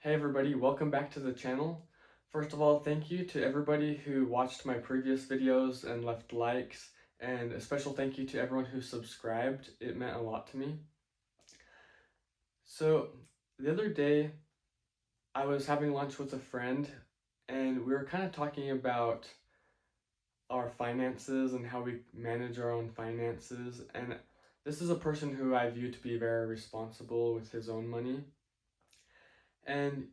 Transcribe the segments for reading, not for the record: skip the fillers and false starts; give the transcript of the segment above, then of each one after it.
Hey everybody, welcome back to the channel. First of all, thank you to everybody who watched my previous videos and left likes, and a special thank you to everyone who subscribed. It meant a lot to me. So, the other day, I was having lunch with a friend, and we were kind of talking about our finances and how we manage our own finances, and this is a person who I view to be very responsible with his own money. And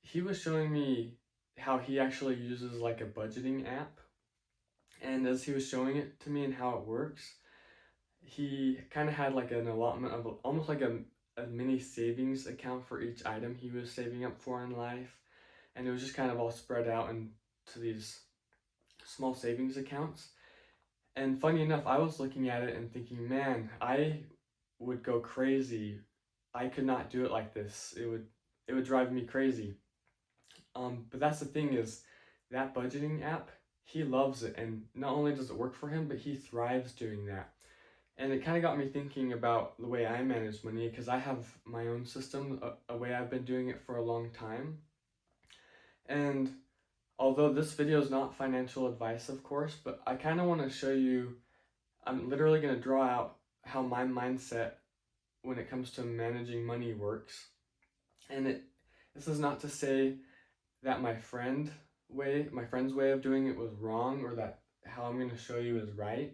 he was showing me how he actually uses like a budgeting app. And as he was showing it to me and how it works, he kind of had like an allotment of almost like a mini savings account for each item he was saving up for in life. And it was just kind of all spread out into these small savings accounts. And funny enough, I was looking at it and thinking, man, I would go crazy. I could not do it like this. It would drive me crazy. But that's the thing is that budgeting app, he loves it, and not only does it work for him, but he thrives doing that. And it kind of got me thinking about the way I manage money because I have my own system, a way I've been doing it for a long time. And although this video is not financial advice, of course, but I kind of want to show you, I'm literally going to draw out how my mindset when it comes to managing money works. And this is not to say that my friend's way of doing it was wrong, or that how I'm going to show you is right.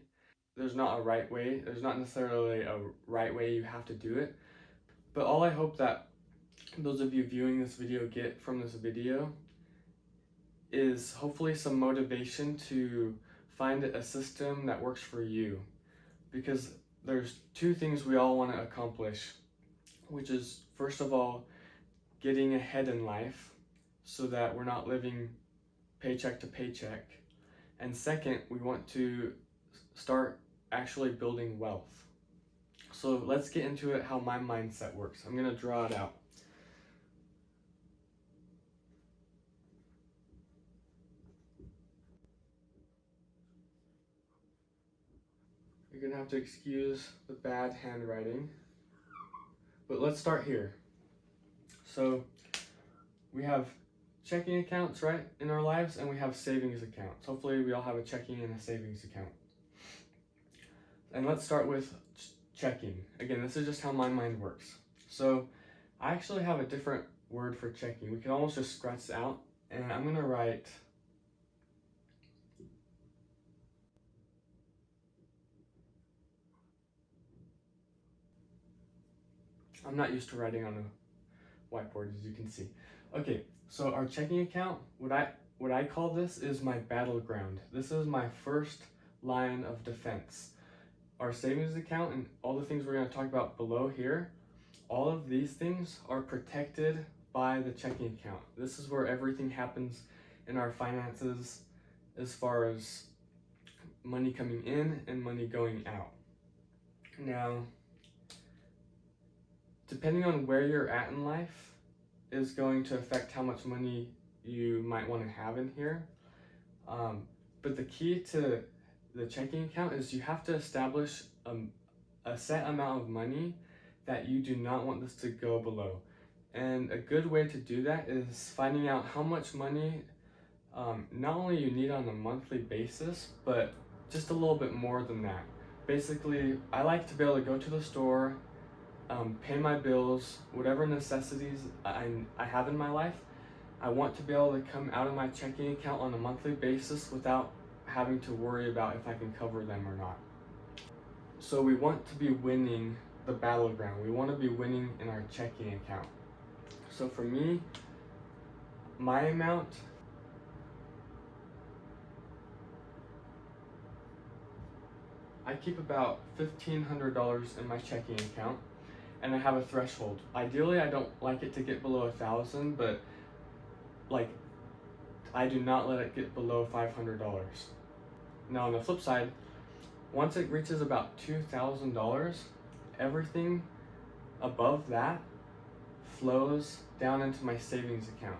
There's not a right way. There's not necessarily a right way you have to do it. But all I hope that those of you viewing this video get from this video is hopefully some motivation to find a system that works for you. Because there's two things we all want to accomplish, which is first of all, getting ahead in life so that we're not living paycheck to paycheck. And second, we want to start actually building wealth. So let's get into it, how my mindset works. I'm going to draw it out. You're going to have to excuse the bad handwriting. But let's start here. So we have checking accounts, right, in our lives, and we have savings accounts. Hopefully we all have a checking and a savings account. And let's start with checking. Again, this is just how my mind works. So I actually have a different word for checking. We can almost just scratch it out, and I'm going to write I'm not used to writing on a whiteboard, as you can see. Okay, so our checking account, what I call this is my battleground. This is my first line of defense. Our savings account and all the things we're going to talk about below here, all of these things are protected by the checking account. This is where everything happens in our finances as far as money coming in and money going out. Now, depending on where you're at in life is going to affect how much money you might want to have in here. But the key to the checking account is you have to establish a set amount of money that you do not want this to go below. And a good way to do that is finding out how much money not only you need on a monthly basis, but just a little bit more than that. Basically, I like to be able to go to the store, pay my bills, whatever necessities I have in my life. I want to be able to come out of my checking account on a monthly basis without having to worry about if I can cover them or not. So we want to be winning the battleground. We want to be winning in our checking account. So for me, my amount, I keep about $1,500 in my checking account, and I have a threshold. Ideally, I don't like it to get below 1,000, but like I do not let it get below $500. Now on the flip side, once it reaches about $2,000, everything above that flows down into my savings account.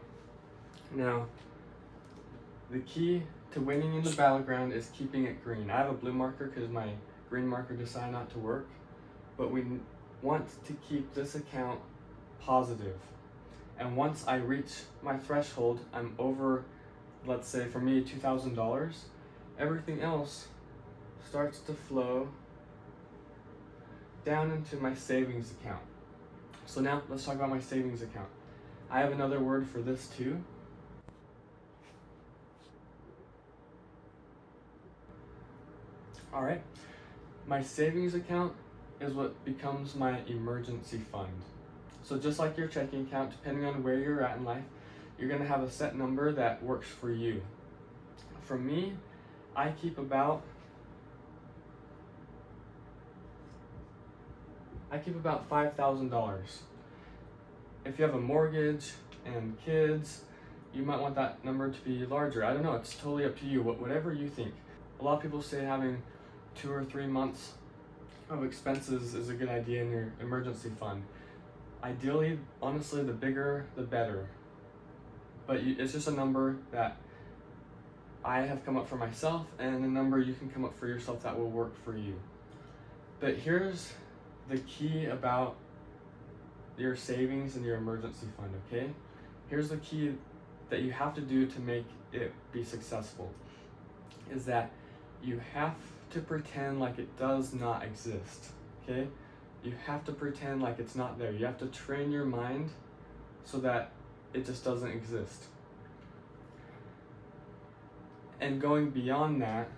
Now, the key to winning in the battleground is keeping it green. I have a blue marker because my green marker decided not to work, but we want to keep this account positive. And once I reach my threshold, I'm over, let's say for me, $2,000, everything else starts to flow down into my savings account. So now let's talk about my savings account. I have another word for this too. All right, my savings account is what becomes my emergency fund. So just like your checking account, depending on where you're at in life, you're gonna have a set number that works for you. For me, I keep about $5,000. If you have a mortgage and kids, you might want that number to be larger. I don't know, it's totally up to you, whatever you think. A lot of people say having 2 or 3 months of expenses is a good idea in your emergency fund. Ideally, honestly, the bigger, the better. But it's just a number that I have come up for myself, and a number you can come up for yourself that will work for you. But here's the key about your savings and your emergency fund, okay? Here's the key that you have to do to make it be successful, is that you have to pretend like it does not exist, okay? You have to pretend like it's not there. You have to train your mind so that it just doesn't exist. And going beyond that,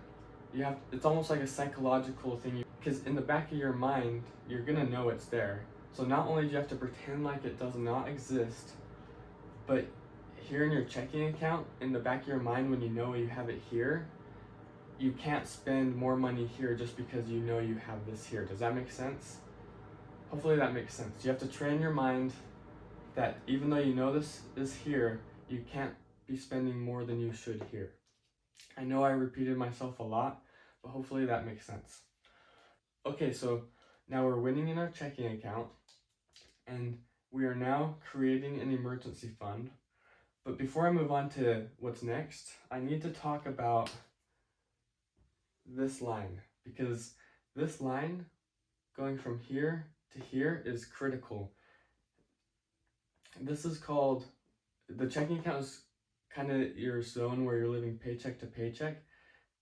it's almost like a psychological thing, because in the back of your mind, you're gonna know it's there. So not only do you have to pretend like it does not exist, but here in your checking account, in the back of your mind, when you know you have it here, you can't spend more money here just because you know you have this here. Does that make sense? Hopefully that makes sense. You have to train your mind that even though you know this is here, you can't be spending more than you should here. I know I repeated myself a lot, but hopefully that makes sense. Okay, so now we're winning in our checking account, and we are now creating an emergency fund. But before I move on to what's next, I need to talk about this line, because this line going from here to here is critical. This is called, the checking account is kind of your zone where you're living paycheck to paycheck.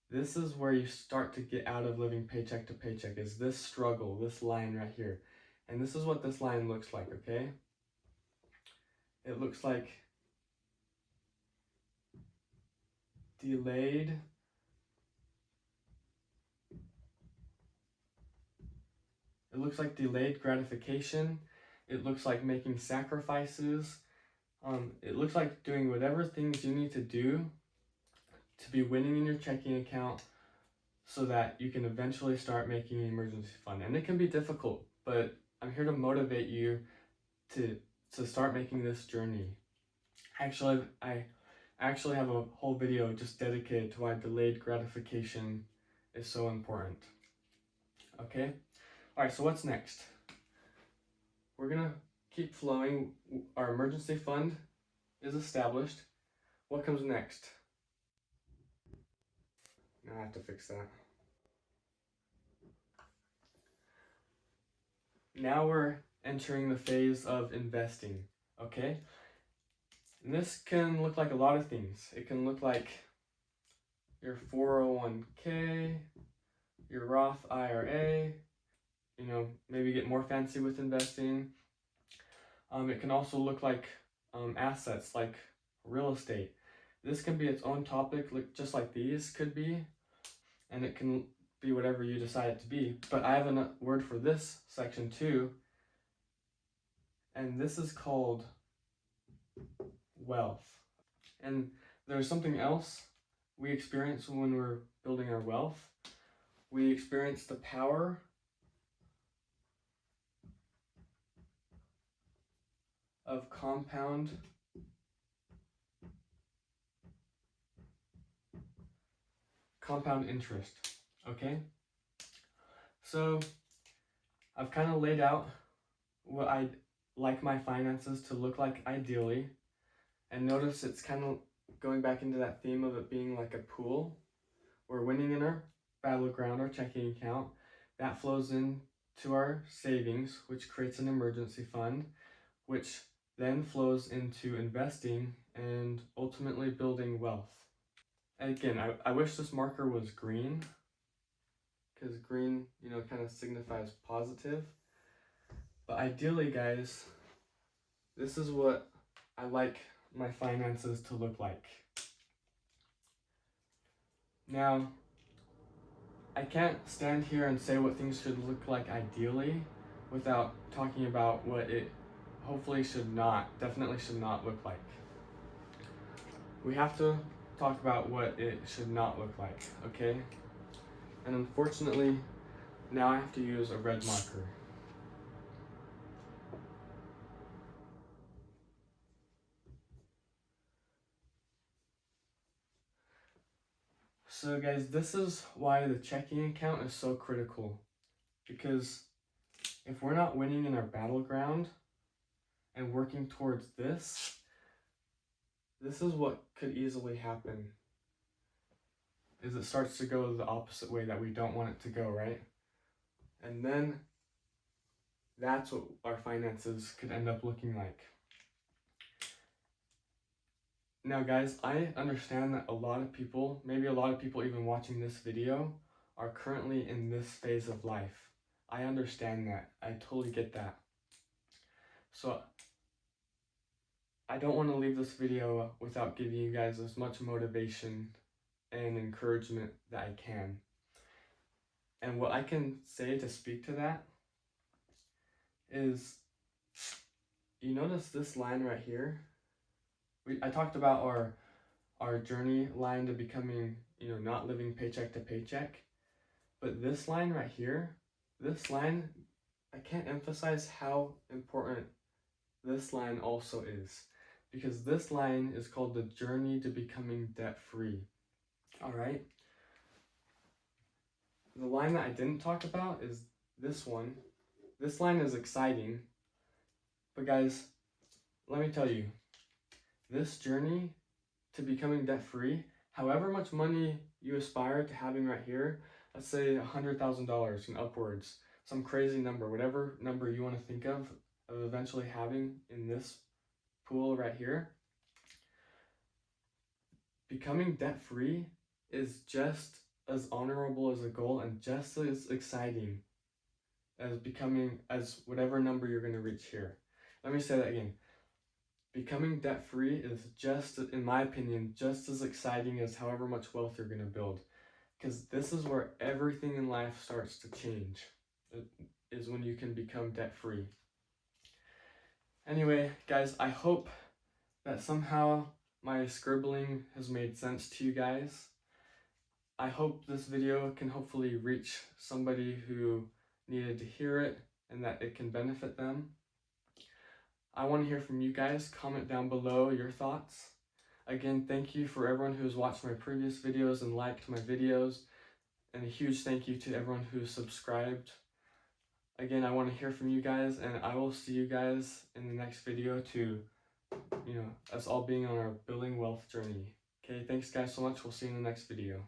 This is where you start to get out of living paycheck to paycheck, is this struggle, this line right here. And this is what this line looks like, okay? It looks like delayed gratification. It looks like making sacrifices. It looks like doing whatever things you need to do to be winning in your checking account so that you can eventually start making an emergency fund. And it can be difficult, but I'm here to motivate you to start making this journey. I actually have a whole video just dedicated to why delayed gratification is so important. Okay? Alright, so what's next? We're gonna keep flowing. Our emergency fund is established. What comes next? Now I have to fix that. Now we're entering the phase of investing, okay? And this can look like a lot of things. It can look like your 401k, your Roth IRA, maybe get more fancy with investing. It can also look like assets like real estate. This can be its own topic, just like these could be, and it can be whatever you decide it to be. But I have a word for this section too, and this is called wealth. And there's something else we experience when we're building our wealth. We experience the power of compound interest, okay? So I've kind of laid out what I'd like my finances to look like ideally, and notice it's kind of going back into that theme of it being like a pool. We're winning in our battleground, our checking account. That flows into our savings, which creates an emergency fund, which then flows into investing and ultimately building wealth. And again, I wish this marker was green, because green, kind of signifies positive. But ideally, guys, this is what I like my finances to look like. Now, I can't stand here and say what things should look like ideally without talking about what it hopefully definitely should not look like. We have to talk about what it should not look like, okay? And unfortunately, now I have to use a red marker. So guys, this is why the checking account is so critical. Because if we're not winning in our battleground and working towards this is what could easily happen. Is it starts to go the opposite way that we don't want it to go, right? And then that's what our finances could end up looking like. Now guys, I understand that a lot of people, maybe a lot of people even watching this video, are currently in this phase of life. I understand that. I totally get that. So I don't want to leave this video without giving you guys as much motivation and encouragement that I can. And what I can say to speak to that is, you notice this line right here? I talked about our journey line to becoming, not living paycheck to paycheck. But this line right here, this line, I can't emphasize how important this line also is. Because this line is called the journey to becoming debt-free. All right? The line that I didn't talk about is this one. This line is exciting. But guys, let me tell you, this journey to becoming debt-free, however much money you aspire to having right here, let's say $100,000 and upwards, some crazy number, whatever number you want to think of eventually having in this pool right here, becoming debt-free is just as honorable as a goal and just as exciting as whatever number you're going to reach here. Let me say that again. Becoming debt-free is just, in my opinion, just as exciting as however much wealth you're going to build. Because this is where everything in life starts to change, is when you can become debt-free. Anyway, guys, I hope that somehow my scribbling has made sense to you guys. I hope this video can hopefully reach somebody who needed to hear it and that it can benefit them. I want to hear from you guys. Comment down below your thoughts. Again, thank you for everyone who's watched my previous videos and liked my videos. And a huge thank you to everyone who subscribed. Again, I want to hear from you guys, and I will see you guys in the next video to, us all being on our building wealth journey. Okay, thanks guys so much. We'll see you in the next video.